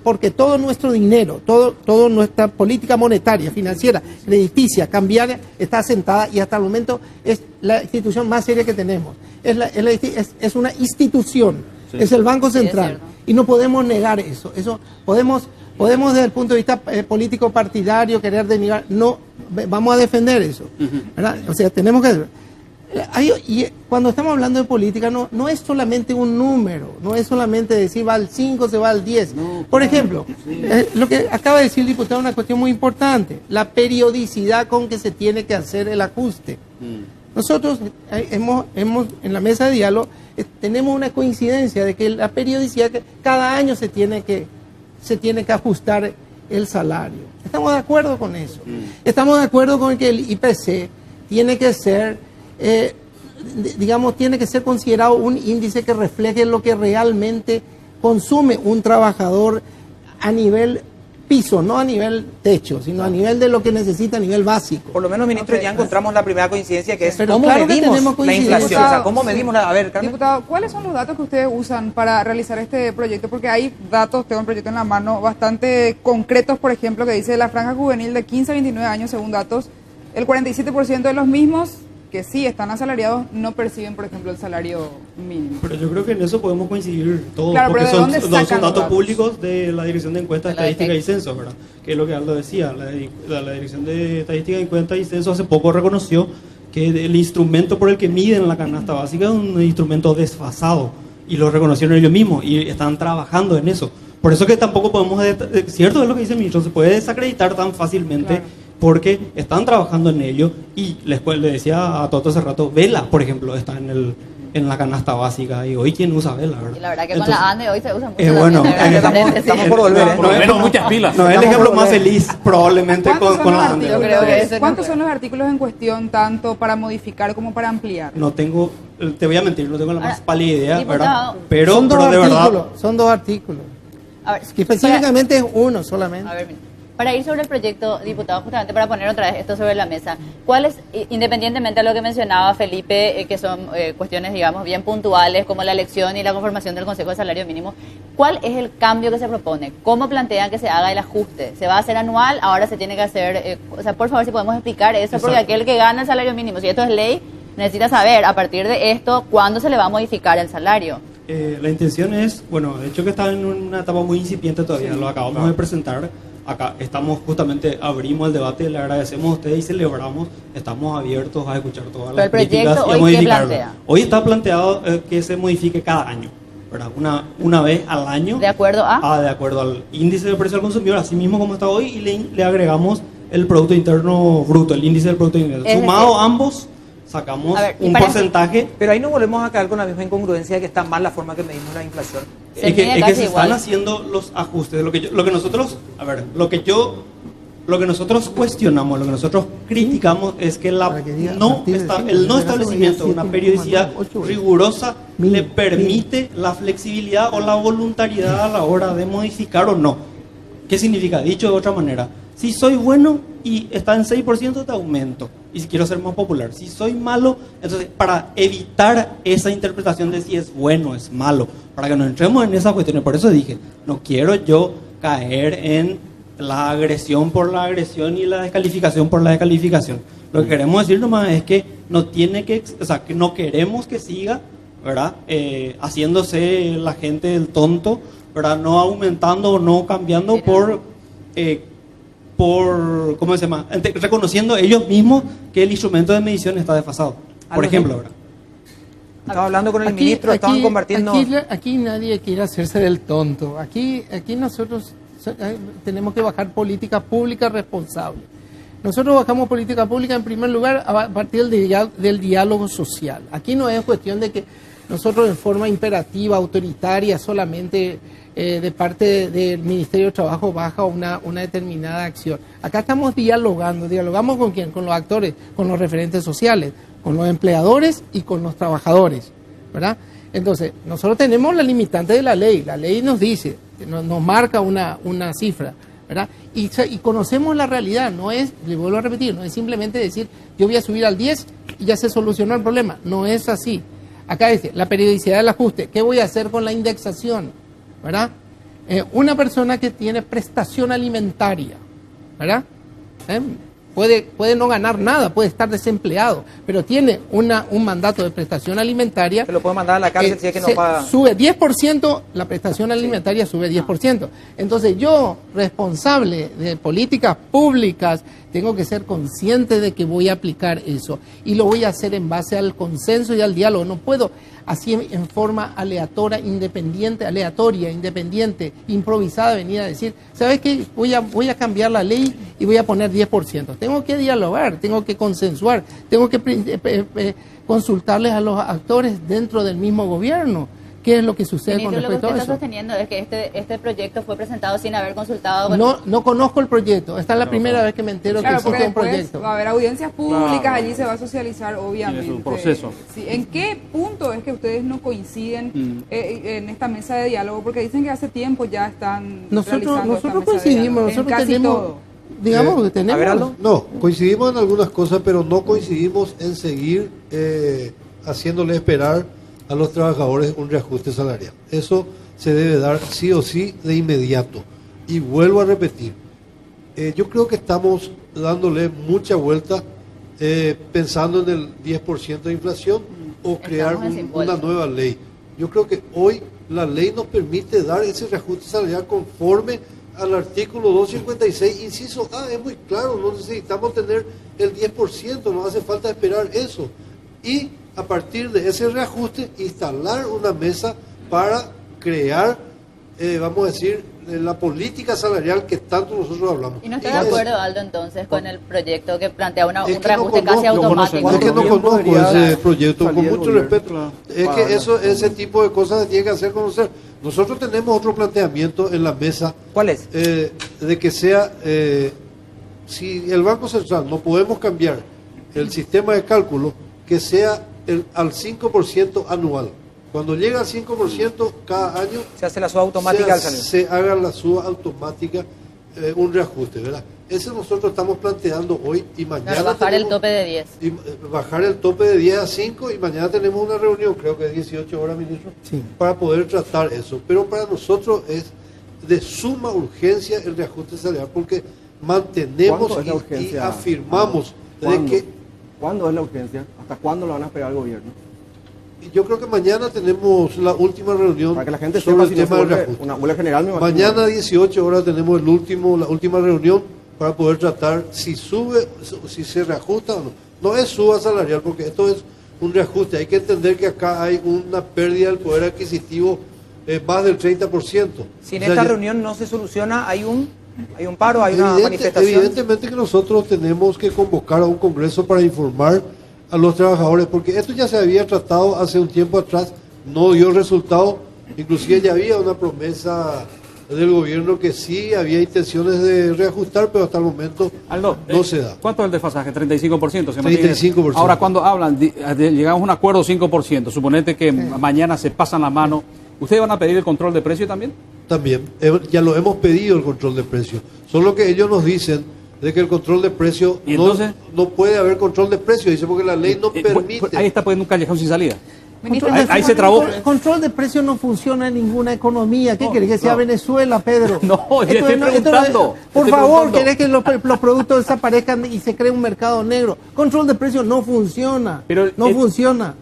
porque todo nuestro dinero, toda nuestra política monetaria, financiera, crediticia, cambiaria, está asentada y hasta el momento es la institución más seria que tenemos. Es una institución, Sí. es el Banco Sí, es Central, cierto. y no podemos negar eso. Eso podemos desde el punto de vista político partidario querer denigrar, no, vamos a defender eso, ¿verdad? O sea, tenemos que... y cuando estamos hablando de política, no es solamente un número, no es solamente decir va al 5, se va al 10. Por ejemplo, lo que acaba de decir el diputado es una cuestión muy importante, la periodicidad con que se tiene que hacer el ajuste. Nosotros hemos en la mesa de diálogo tenemos una coincidencia de que la periodicidad, que cada año se tiene que ajustar el salario. Estamos de acuerdo con eso. Estamos de acuerdo con que el IPC tiene que ser, tiene que ser considerado un índice que refleje lo que realmente consume un trabajador a nivel piso, no a nivel techo, sino a nivel de lo que necesita a nivel básico. Por lo menos, ministro, ya encontramos la primera coincidencia, que es Pero cómo claro que medimos tenemos la coincidencia. inflación. O sea, cómo Sí. medimos la... A ver, Carmen. Diputado, ¿cuáles son los datos que ustedes usan para realizar este proyecto? Porque hay datos, tengo el proyecto en la mano, bastante concretos, por ejemplo, que dice la franja juvenil de 15 a 29 años, según datos, el 47% de los mismos que sí están asalariados no perciben, por ejemplo, el salario mínimo. Pero yo creo que en eso podemos coincidir todos, Claro, porque pero ¿de son dónde datos sacan los datos? públicos de la Dirección de Encuestas, De la Estadística y DECEC. Censos, ¿verdad? Que es lo que Aldo decía, la Dirección de Estadística, Encuestas y Censos hace poco reconoció que el instrumento por el que miden la canasta básica es un instrumento desfasado, y lo reconocieron ellos mismos, y están trabajando en eso. Por eso que tampoco podemos, cierto es lo que dice el ministro, se puede desacreditar tan fácilmente, Claro. porque están trabajando en ello, y le decía a Toto hace rato, Vela, por ejemplo, está en la canasta básica, y hoy quién usa Vela, ¿verdad? Y la verdad que Entonces, con la ANDE hoy se usa mucho. bueno, también, estamos por volver, ¿eh? Por lo menos muchas pilas. No es el Estamos ejemplo por más volver. feliz, probablemente, ¿Cuántos con son los la ANDE. Yo creo que artículos? ese no ¿Cuántos creo. son los artículos en cuestión, tanto para modificar como para ampliar? No tengo, te voy a mentir, no tengo la más Ahora, pálida idea, diputado, ¿verdad? Pero son dos de verdad, artículos, son dos artículos. A ver, Que específicamente es uno solamente. A ver, mira, para ir sobre el proyecto, diputado, justamente para poner otra vez esto sobre la mesa, ¿cuáles, independientemente de lo que mencionaba Felipe, que son cuestiones, digamos, bien puntuales, como la elección y la conformación del Consejo de Salario Mínimo, cuál es el cambio que se propone? ¿Cómo plantean que se haga el ajuste? ¿Se va a hacer anual? ¿Ahora se tiene que hacer? O sea, por favor, si podemos explicar eso, porque Exacto. aquel que gana el salario mínimo, si esto es ley, necesita saber, a partir de esto, cuándo se le va a modificar el salario. La intención es, bueno, de hecho que está en una etapa muy incipiente todavía, lo acabamos de presentar. Acá estamos justamente, abrimos el debate, le agradecemos a ustedes y celebramos, estamos abiertos a escuchar todas las Pero el críticas proyecto y a hoy, ¿qué modificarlo. plantea? Hoy está planteado que se modifique cada año, ¿verdad? Una vez al año. ¿De acuerdo a? De acuerdo al índice de precio al consumidor, así mismo como está hoy, y le agregamos el Producto Interno Bruto, el índice del Producto Interno. Es Sumado decir, ambos, sacamos a ver, y un para- porcentaje. Pero ahí no volvemos a caer con la misma incongruencia de que está mal la forma que medimos la inflación. Se Es que mide casi se igual. están haciendo los ajustes. Lo que nosotros, a ver, lo que nosotros cuestionamos, lo que nosotros criticamos es que Para que diga, a el no partir de cinco, establecimiento de una 7,8, periodicidad 8, rigurosa mil, le permite la flexibilidad o la voluntariedad a la hora de modificar o no. ¿Qué significa? Dicho de otra manera, si soy bueno y está en 6%, te aumento. Y si quiero ser más popular. Si soy malo, entonces para evitar esa interpretación de si es bueno o es malo, para que no entremos en esas cuestiones, por eso dije, no quiero yo caer en la agresión por la agresión y la descalificación por la descalificación. Lo que queremos decir nomás es que no tiene que, o sea, que no queremos que siga, ¿verdad? Haciéndose la gente el tonto, ¿verdad? No aumentando o no cambiando por ¿cómo se llama? Reconociendo ellos mismos que el instrumento de medición está desfasado. Por Algo ejemplo, así. ¿verdad? Estaba hablando con el ministro, estaban compartiendo... Aquí nadie quiere hacerse del tonto. Aquí nosotros tenemos que bajar política pública responsable. Nosotros bajamos política pública en primer lugar a partir del diálogo social. Aquí no es cuestión de que nosotros en forma imperativa, autoritaria, solamente de parte del Ministerio de Trabajo baja una determinada acción. Acá estamos dialogamos con quién, con los actores, con los referentes sociales, con los empleadores y con los trabajadores, ¿verdad? Entonces, nosotros tenemos la limitante de la ley nos dice, nos marca una cifra, ¿verdad? Y conocemos la realidad, no es, le vuelvo a repetir, no es simplemente decir, yo voy a subir al 10 y ya se solucionó el problema, no es así. Acá dice, la periodicidad del ajuste, ¿qué voy a hacer con la indexación? ¿Verdad? Una persona que tiene prestación alimentaria, ¿verdad? Puede no ganar nada, puede estar desempleado, pero tiene un mandato de prestación alimentaria. Se lo puede mandar a la cárcel si es que no paga. Sube 10%, la prestación alimentaria sube 10%. Entonces yo, responsable de políticas públicas, tengo que ser consciente de que voy a aplicar eso. Y lo voy a hacer en base al consenso y al diálogo. No puedo así en forma aleatoria, independiente, improvisada, venir a decir, ¿sabes qué? Voy a cambiar la ley y voy a poner 10%. Tengo que dialogar, tengo que consensuar, tengo que consultarles a los actores dentro del mismo gobierno. ¿Qué es lo que sucede con Ministro, lo que respecto a usted está eso? sosteniendo es que este proyecto fue presentado sin haber consultado con... No conozco el proyecto. Esta es la primera vez que me entero Claro, que porque existe un después proyecto. va a haber audiencias públicas, Claro. allí se va a socializar, obviamente. Tiene su proceso. Sí. ¿En qué punto es que ustedes no coinciden en esta mesa de diálogo? Porque dicen que hace tiempo ya están realizando esta Nosotros mesa de coincidimos, diálogo, en nosotros casi tenemos, todo. digamos que tenemos... a ver, Aldo. No, coincidimos en algunas cosas, pero no coincidimos en seguir haciéndole esperar a los trabajadores un reajuste salarial. Eso se debe dar sí o sí de inmediato. Y vuelvo a repetir, yo creo que estamos dándole mucha vuelta pensando en el 10% de inflación o crear Estamos en una impuesto. nueva ley. Yo creo que hoy la ley nos permite dar ese reajuste salarial conforme al artículo 256, inciso A, es muy claro, no necesitamos tener el 10%, no hace falta esperar eso. Y a partir de ese reajuste, instalar una mesa para crear, vamos a decir, la política salarial que tanto nosotros hablamos. ¿Y no está de es- acuerdo, Aldo, entonces, con el proyecto que plantea un Es que no reajuste casi conozco, automático? Es que no Bien conozco podría ese proyecto, con salir el mucho gobierno, respeto. claro, Es para- que ese tipo de cosas se tiene que hacer conocer. Nosotros tenemos otro planteamiento en la mesa ¿Cuál es? de que sea, si el Banco Central no podemos cambiar el sistema de cálculo, que sea al 5% anual. Cuando llega al 5% cada año, Se hace la suba automática al salir. se haga la suba automática, un reajuste, ¿verdad? Ese nosotros estamos planteando hoy y mañana. Claro, bajar el tenemos- tope de 10. y bajar el tope de 10 a 5 y mañana tenemos una reunión, creo que de 18 horas, ministro, Sí. para poder tratar eso. Pero para nosotros es de suma urgencia el reajuste salarial porque mantenemos ¿Cuándo es la y urgencia? afirmamos de ¿Cuándo? que ¿Cuándo es la urgencia? ¿Hasta cuándo lo van a esperar al gobierno? Yo creo que mañana tenemos la última reunión Para que la gente sobre sepa el si no se tema del vuelve reajuste. una huelga general. Me imagino. Mañana a 18 horas tenemos la última reunión para poder tratar si sube, si se reajusta o no. No es suba salarial, porque esto es un reajuste. Hay que entender que acá hay una pérdida del poder adquisitivo más del 30%. Si en O sea, esta ya- reunión no se soluciona, hay un paro, hay una manifestación. Evidentemente que nosotros tenemos que convocar a un congreso para informar a los trabajadores, porque esto ya se había tratado hace un tiempo atrás, no dio resultado, inclusive ya había una promesa del gobierno que sí había intenciones de reajustar, pero hasta el momento Aldo, no se da. ¿Cuánto es el desfasaje? 35%. ¿se mantiene? 35%. Ahora, cuando hablan, llegamos a un acuerdo 5%, suponete que mañana se pasan la mano, ¿ustedes van a pedir el control de precio también? También, ya lo hemos pedido el control de precios, solo que ellos nos dicen de que el control de precios ¿Y entonces? no puede haber control de precios, dice, porque la ley no permite. Ahí está poniendo un callejón sin salida. Ministro, Ahí se trabó. El control de precios no funciona en ninguna economía. ¿Qué querés que sea no. Venezuela, Pedro? No, yo estoy preguntando. Por Estoy favor, preguntando. querés que los productos desaparezcan y se cree un mercado negro. Control de precios no funciona. Pero no funciona.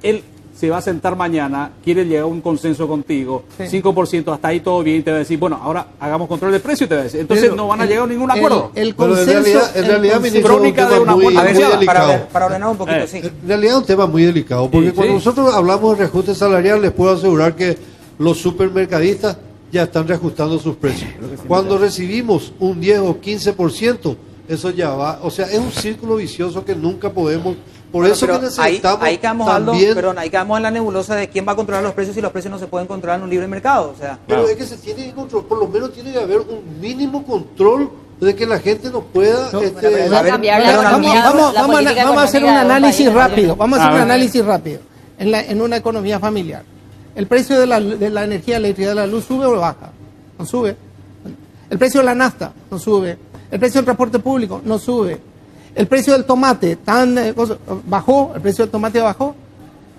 Él se va a sentar mañana, quiere llegar a un consenso contigo, Sí. 5%, hasta ahí todo bien, y te va a decir, bueno, ahora hagamos control de precio, te va a decir. Entonces Pedro, no van a llegar a ningún acuerdo. El Bueno, consenso, en realidad, el ministro, crónica es un de tema una muy, muerte A ver, muy para delicado. ordenar un poquito, sí. En realidad es un tema muy delicado, porque Sí, cuando sí. nosotros hablamos de reajuste salarial, les puedo asegurar que los supermercadistas ya están reajustando sus precios. Cuando recibimos un 10 o 15%, eso ya va, o sea, es un círculo vicioso que nunca podemos, por Bueno, eso que pero necesitamos ahí quedamos, Aldo, también, ahí quedamos en la nebulosa de quién va a controlar los precios si los precios no se pueden controlar en un libre mercado. O sea, pero es que se tiene que controlar, por lo menos tiene que haber un mínimo control de que la gente no pueda... No, Va a cambiar la pero economía, la política vamos a hacer un económica de un análisis país. rápido. Vamos a A hacer un ver. análisis rápido. En una economía familiar. ¿El precio de la energía eléctrica, de la luz, sube o baja? No sube. El precio de la nafta no sube. El precio del transporte público no sube. El precio del tomate bajó. El precio del tomate bajó.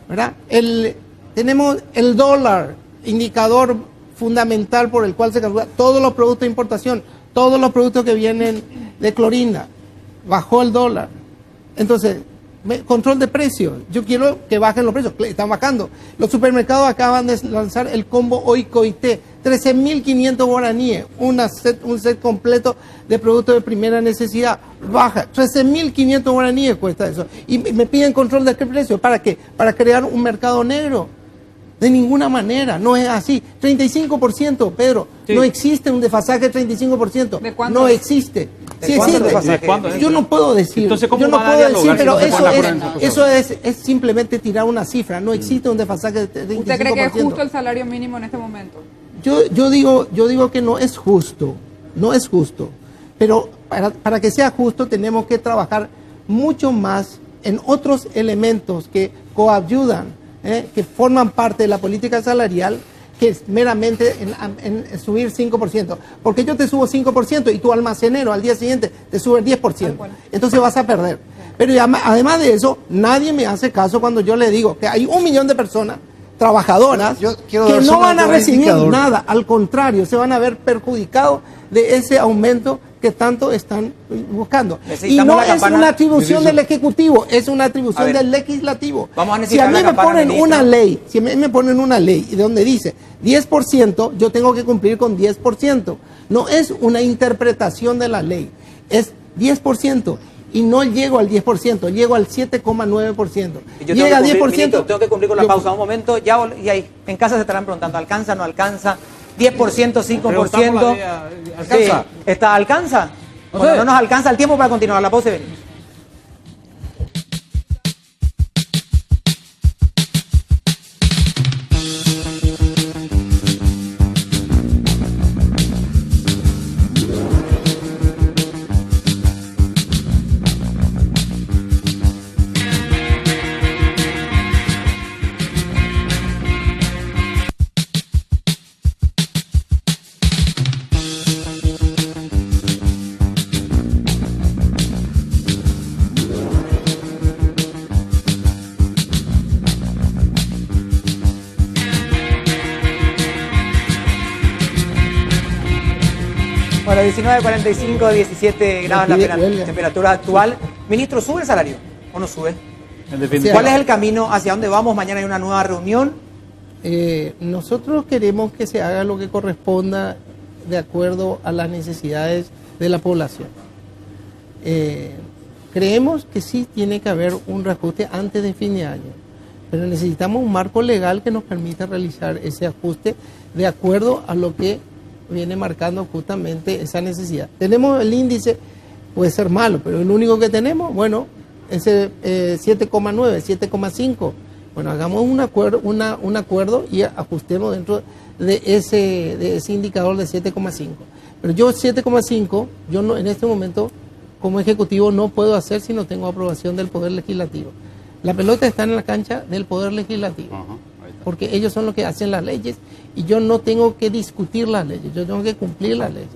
¿Verdad? Tenemos el dólar, indicador fundamental por el cual se calcula todos los productos de importación, todos los productos que vienen de clorina. Bajó el dólar. Entonces, control de precios. Yo quiero que bajen los precios. Están bajando. Los supermercados acaban de lanzar el combo Oikoité. 13.500 guaraníes. Un set completo de productos de primera necesidad. Baja. 13.500 guaraníes cuesta eso. Y me piden control de precios. ¿Para qué? Para crear un mercado negro. De ninguna manera, no es así. 35%, Pedro, Sí. no existe un desfasaje de 35%. ¿De cuánto no es? existe. ¿De Sí cuánto existe. desfasaje? ¿De cuándo es? Yo no puedo decir. Entonces, ¿cómo yo no van a puedo decir, dialogar si pero no se eso ponen de es, acuerdo en esa eso es simplemente tirar una cifra. No existe un desfasaje de 35%. ¿Usted cree que es justo el salario mínimo en este momento? Yo digo que no es justo, no es justo, pero para que sea justo tenemos que trabajar mucho más en otros elementos que coayudan, que forman parte de la política salarial, que es meramente en subir 5%. Porque yo te subo 5% y tu almacenero al día siguiente te sube el 10%. Entonces vas a perder. Pero además de eso, nadie me hace caso cuando yo le digo que hay 1 millón de personas trabajadoras Yo quiero que dar no solo van a un recibir indicador. nada, al contrario, se van a ver perjudicados de ese aumento que tanto están buscando. Y Necesitamos no la es campana. una atribución Ministro. del Ejecutivo, es una A atribución ver. del Legislativo. Vamos a Si necesitar a mí la me campana, ponen ministro. una ley, si a mí me ponen una ley donde dice 10%, yo tengo que cumplir con 10%. No es una interpretación de la ley, es 10%. Y no llego al 10%, llego al 7,9%. Y yo Llega al tengo que 10%. cumplir, ministro, tengo que cumplir con la yo- pausa. Un momento, y ahí en casa se estarán preguntando, ¿alcanza, no alcanza? 10%, 5%. Preguntamos la de, ¿alcanza? Sí. ¿Alcanza? No Bueno, sé. no nos alcanza el tiempo para continuar la pausa y venimos. Bueno, 19:45, 17 grados la Huelga. temperatura actual. Ministro, ¿sube el salario o no sube? En definitiva. ¿Cuál es el camino? ¿Hacia dónde vamos? Mañana hay una nueva reunión. Nosotros queremos que se haga lo que corresponda de acuerdo a las necesidades de la población. Creemos que sí tiene que haber un reajuste antes de fin de año, pero necesitamos un marco legal que nos permita realizar ese ajuste de acuerdo a lo que viene marcando justamente esa necesidad. Tenemos el índice, puede ser malo, pero el único que tenemos, bueno, ese 7,9, 7,5. Bueno, hagamos un acuerdo y ajustemos dentro de ese indicador de 7,5. Pero yo 7,5, yo no, en este momento como ejecutivo no puedo hacer si no tengo aprobación del Poder Legislativo. La pelota está en la cancha del Poder Legislativo, porque ellos son los que hacen las leyes y yo no tengo que discutir las leyes, yo tengo que cumplir las leyes.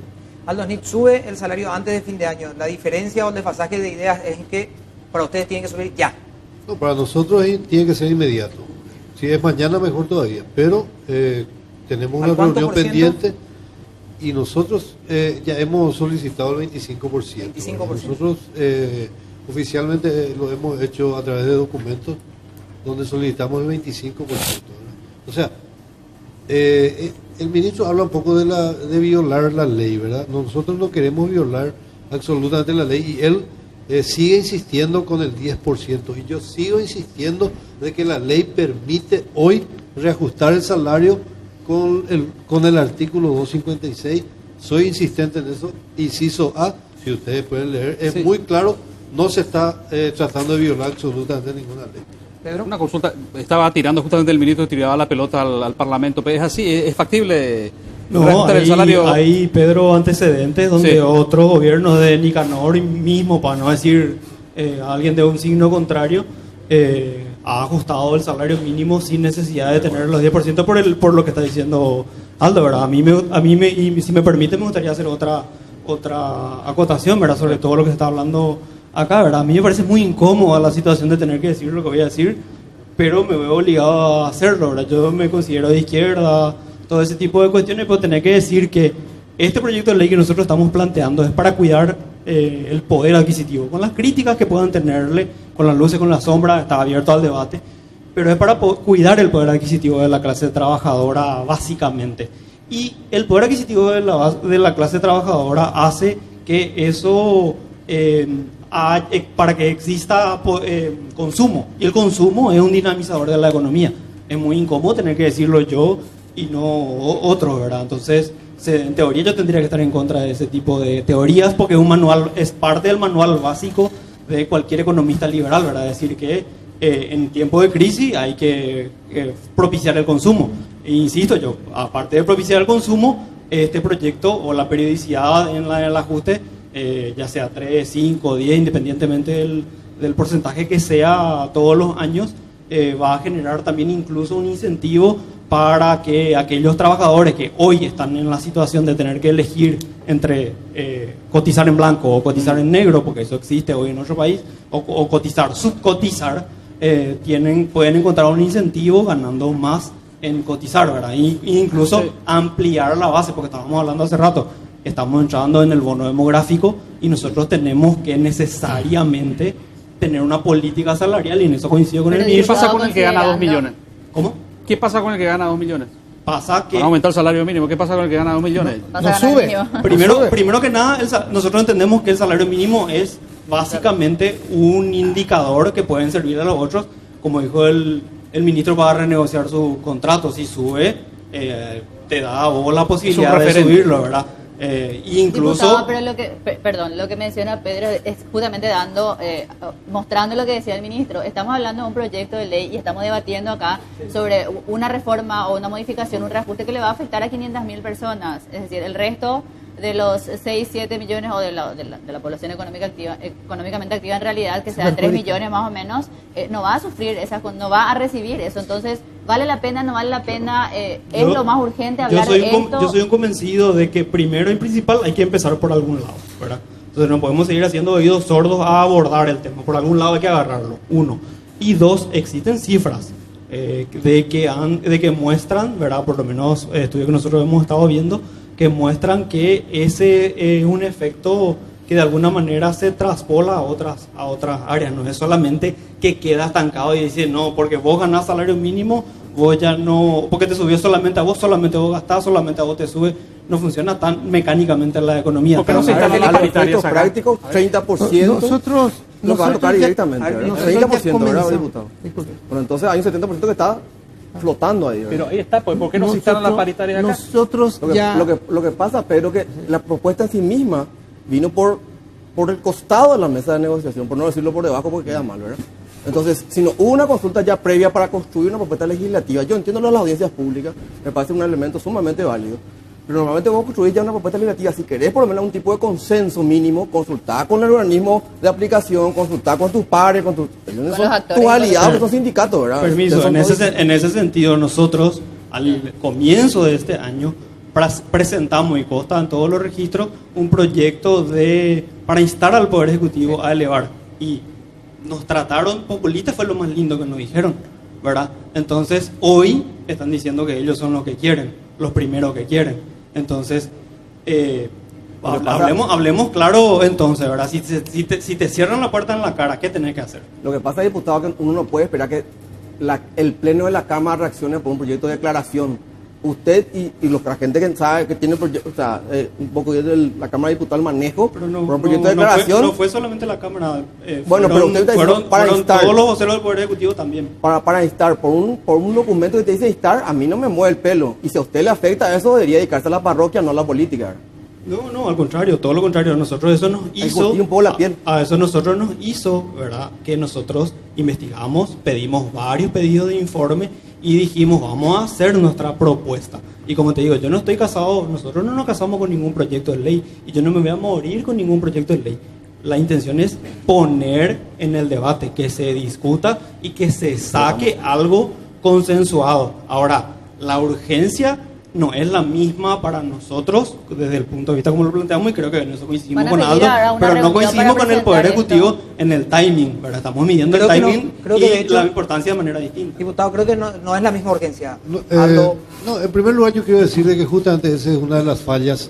Aldo Schnitt, sube el salario antes de fin de año. La diferencia o el desfasaje de ideas es que para ustedes tienen que subir ya. No, para nosotros tiene que ser inmediato. Si es mañana, mejor todavía. Pero tenemos una reunión pendiente y nosotros ya hemos solicitado el 25%. 25%. Nosotros oficialmente lo hemos hecho a través de documentos donde solicitamos el 25%. O sea, el ministro habla un poco de violar la ley, ¿verdad? Nosotros no queremos violar absolutamente la ley y él sigue insistiendo con el 10%, y yo sigo insistiendo de que la ley permite hoy reajustar el salario con el artículo 256. Soy insistente en eso. Inciso A, si ustedes pueden leer, es muy claro, no se está tratando de violar absolutamente ninguna ley. Pedro, una consulta, estaba tirando justamente el ministro, tiraba la pelota al Parlamento, pero es así, es factible. No, reajustar el salario. hay, Pedro, antecedentes donde Sí. otros gobiernos de Nicanor mismo, para no decir alguien de un signo contrario, ha ajustado el salario mínimo sin necesidad de tener los 10% por lo que está diciendo Aldo, ¿verdad? A mí y si me permite, me gustaría hacer otra acotación, ¿verdad? Sobre todo lo que se está hablando acá, ¿verdad? A mí me parece muy incómoda la situación de tener que decir lo que voy a decir, pero me veo obligado a hacerlo, ¿verdad? Yo me considero de izquierda, todo ese tipo de cuestiones, pero tener que decir que este proyecto de ley que nosotros estamos planteando es para cuidar el poder adquisitivo, con las críticas que puedan tenerle, con las luces, con las sombras, está abierto al debate, pero es para cuidar el poder adquisitivo de la clase trabajadora básicamente. Y el poder adquisitivo de la clase trabajadora hace que eso, para que exista consumo, y el consumo es un dinamizador de la economía. Es muy incómodo tener que decirlo yo y no otro, ¿verdad? Entonces, en teoría yo tendría que estar en contra de ese tipo de teorías, porque un manual es parte del manual básico de cualquier economista liberal, ¿verdad? Es decir, que en tiempo de crisis hay que propiciar el consumo. E insisto yo, aparte de propiciar el consumo, este proyecto o la periodicidad en el ajuste, ya sea 3, 5, 10, independientemente del porcentaje que sea todos los años, va a generar también incluso un incentivo para que aquellos trabajadores que hoy están en la situación de tener que elegir entre cotizar en blanco o cotizar en negro, porque eso existe hoy en nuestro país, o cotizar, subcotizar, pueden encontrar un incentivo ganando más en cotizar, ¿verdad? Incluso ampliar la base, porque estábamos hablando hace rato, estamos entrando en el bono demográfico y nosotros tenemos que necesariamente tener una política salarial, y en eso coincido con el ¿Qué ministro. pasa con el que gana 2 millones? ¿Cómo? ¿Qué pasa con el que gana 2 millones? Pasa que Van a aumentar el salario mínimo. ¿Qué pasa con el que gana 2 millones? Vas a ganar sube. mínimo. primero que nada, nosotros entendemos que el salario mínimo es básicamente un indicador que pueden servir a los otros, como dijo el ministro, para renegociar su contrato. Si sube, te da a vos la posibilidad de subirlo, ¿verdad? Incluso... Diputado, pero lo que menciona Pedro es justamente mostrando lo que decía el ministro. Estamos hablando de un proyecto de ley y estamos debatiendo acá sobre una reforma o una modificación, un reajuste que le va a afectar a 500.000 personas. Es decir, el resto de los 6, 7 millones o de la población económicamente activa en realidad, que sean 3 millones más o menos, no va a sufrir no va a recibir eso. Entonces, ¿vale la pena, no vale la pena? ¿Es lo más urgente hablar de esto? Yo soy un convencido de que primero y principal hay que empezar por algún lado, ¿verdad? Entonces no podemos seguir haciendo oídos sordos a abordar el tema. Por algún lado hay que agarrarlo, 1. Y 2, existen cifras de que muestran, ¿verdad? Por lo menos estudios que nosotros hemos estado viendo, que muestran que ese es un efecto que de alguna manera se traspola a otras áreas. No es solamente que queda estancado y dice, no, porque vos ganás salario mínimo, vos ya no, porque te subió solamente vos gastás, solamente a vos te sube. No funciona tan mecánicamente la economía. ¿Por qué no se instalan las paritarias acá? Prácticos, 30%. Nosotros Nos va a tocar ya- directamente, ¿verdad? nosotros ya 30%, ¿verdad, comenzamos. diputado? Disculpe. Bueno, entonces hay un 70% que está flotando ahí, ¿verdad? Pero ahí está, pues, ¿por qué no se instalan las paritarias acá? Nosotros Lo que, ya... lo que pasa, Pedro, que la propuesta en sí misma vino por el costado de la mesa de negociación, por no decirlo por debajo porque queda mal, ¿verdad? Entonces, si no hubo una consulta ya previa para construir una propuesta legislativa, yo entiendo lo de las audiencias públicas, me parece un elemento sumamente válido, pero normalmente vos construís ya una propuesta legislativa, si querés por lo menos un tipo de consenso mínimo, consultar con el organismo de aplicación, consultar con tus pares, con tus actores, aliados, que son sindicatos, ¿verdad? Permiso, Son todos- en ese sentido nosotros al comienzo de este año presentamos y consta en todos los registros un proyecto para instar al Poder Ejecutivo a elevar, y nos trataron populistas, fue lo más lindo que nos dijeron, ¿verdad? Entonces hoy están diciendo que ellos son los que quieren, los primeros que quieren. Entonces hablemos claro entonces, ¿verdad? Si te cierran la puerta en la cara, ¿qué tenés que hacer? Lo que pasa, diputado, que uno no puede esperar que el Pleno de la Cámara reaccione por un proyecto de declaración. Usted y la gente que sabe que tiene proyecto, o sea, un poco de la Cámara de Diputados, el manejo Pero no, por un proyecto de declaración. no fue solamente la Cámara. Bueno, pero usted está diciendo para fueron instar. todos los voceros del Poder Ejecutivo también. Para instar, por un documento que te dice instar, a mí no me mueve el pelo. Y si a usted le afecta eso, debería dedicarse a la parroquia, no a la política. No, al contrario, todo lo contrario. A nosotros eso nos hizo, curtir un poco la piel. a eso nosotros nos hizo, ¿verdad? Que nosotros investigamos, pedimos varios pedidos de informe y dijimos, vamos a hacer nuestra propuesta. Y como te digo, yo no estoy casado, nosotros no nos casamos con ningún proyecto de ley y yo no me voy a morir con ningún proyecto de ley. La intención es poner en el debate, que se discuta y que se saque algo consensuado. Ahora, la urgencia no es la misma para nosotros desde el punto de vista como lo planteamos, y creo que en eso coincidimos Van a con seguir Aldo, ahora una pero no reunión coincidimos para con el Poder presentar Ejecutivo en el timing, ¿verdad? Estamos midiendo Creo el que no, timing creo que de y hecho- la importancia de manera distinta. Diputado, creo que no es la misma urgencia. No, Aldo, no, en primer lugar yo quiero decirle que justamente esa es una de las fallas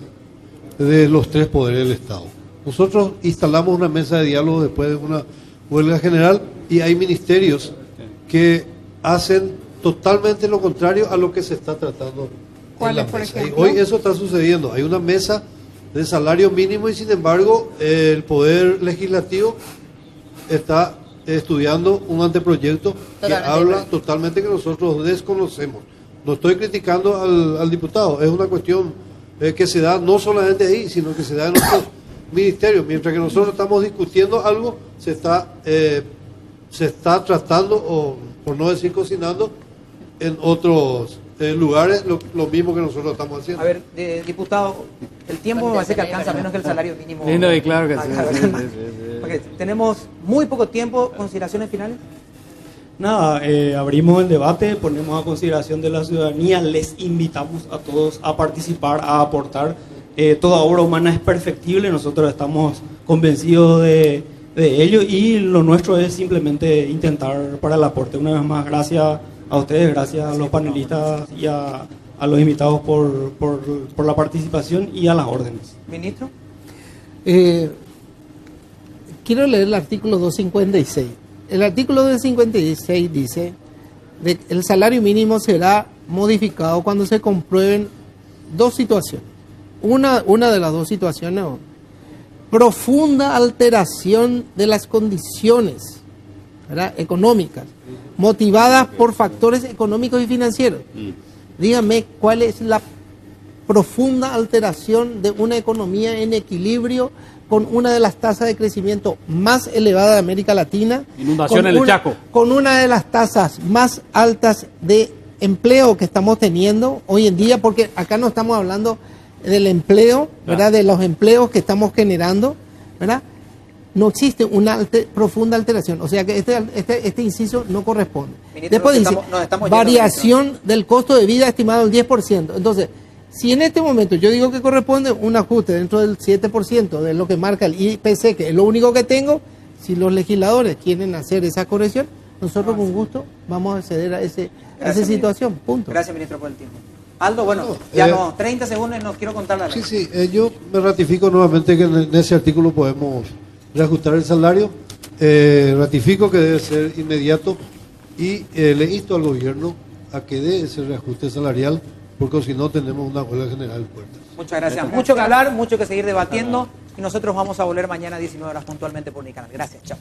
de los tres poderes del Estado. Nosotros instalamos una mesa de diálogo después de una huelga general y hay ministerios que hacen totalmente lo contrario a lo que se está tratando. ¿Cuáles, en la por mesa. ejemplo? Hoy eso está sucediendo. Hay una mesa de salario mínimo y sin embargo el Poder Legislativo está estudiando un anteproyecto que Totalmente habla diferente. totalmente que nosotros desconocemos. No estoy criticando al diputado, es una cuestión que se da no solamente ahí, sino que se da en otros ministerios. Mientras que nosotros estamos discutiendo algo, se está tratando, o por no decir cocinando, en otros lugares lo mismo que nosotros estamos haciendo. a ver, diputado, el tiempo me parece que alcanza menos que el salario mínimo. Lindo y claro que sí, Acá, sí, ¿verdad? sí, sí. Porque tenemos muy poco tiempo. ¿Consideraciones finales? Nada, abrimos el debate, ponemos a consideración de la ciudadanía, les invitamos a todos a participar, a aportar. Toda obra humana es perfectible, nosotros estamos convencidos de ello y lo nuestro es simplemente intentar para el aporte. Una vez más, gracias a ustedes, gracias a los panelistas y a los invitados por la participación y a las órdenes. Ministro. Quiero leer el artículo 256. El artículo 256 dice que el salario mínimo será modificado cuando se comprueben dos situaciones. Una de las dos situaciones, profunda alteración de las condiciones, ¿verdad?, económicas, motivadas por factores económicos y financieros. Dígame cuál es la profunda alteración de una economía en equilibrio con una de las tasas de crecimiento más elevadas de América Latina, Inundación con en el una- Chaco. con una de las tasas más altas de empleo que estamos teniendo hoy en día, porque acá no estamos hablando del empleo, ¿verdad?, de los empleos que estamos generando, ¿verdad? No existe una profunda alteración, o sea que este inciso no corresponde. Ministro, Después dice, nos estamos yendo, variación del costo de vida estimado al 10%. Entonces, si en este momento yo digo que corresponde un ajuste dentro del 7% de lo que marca el IPC, que es lo único que tengo, si los legisladores quieren hacer esa corrección, nosotros con gusto vamos a acceder a esa Gracias, situación, punto. Gracias, ministro, por el tiempo. Aldo, bueno, No, ya no, 30 segundos y no quiero contar la ley. Sí, yo me ratifico nuevamente que en ese artículo podemos reajustar el salario. Ratifico que debe ser inmediato y le insto al gobierno a que dé ese reajuste salarial, porque si no tenemos una huelga general en puertas. Muchas gracias. Mucho que hablar, mucho que seguir debatiendo y nosotros vamos a volver mañana a 19 horas puntualmente por mi canal. Gracias, chao.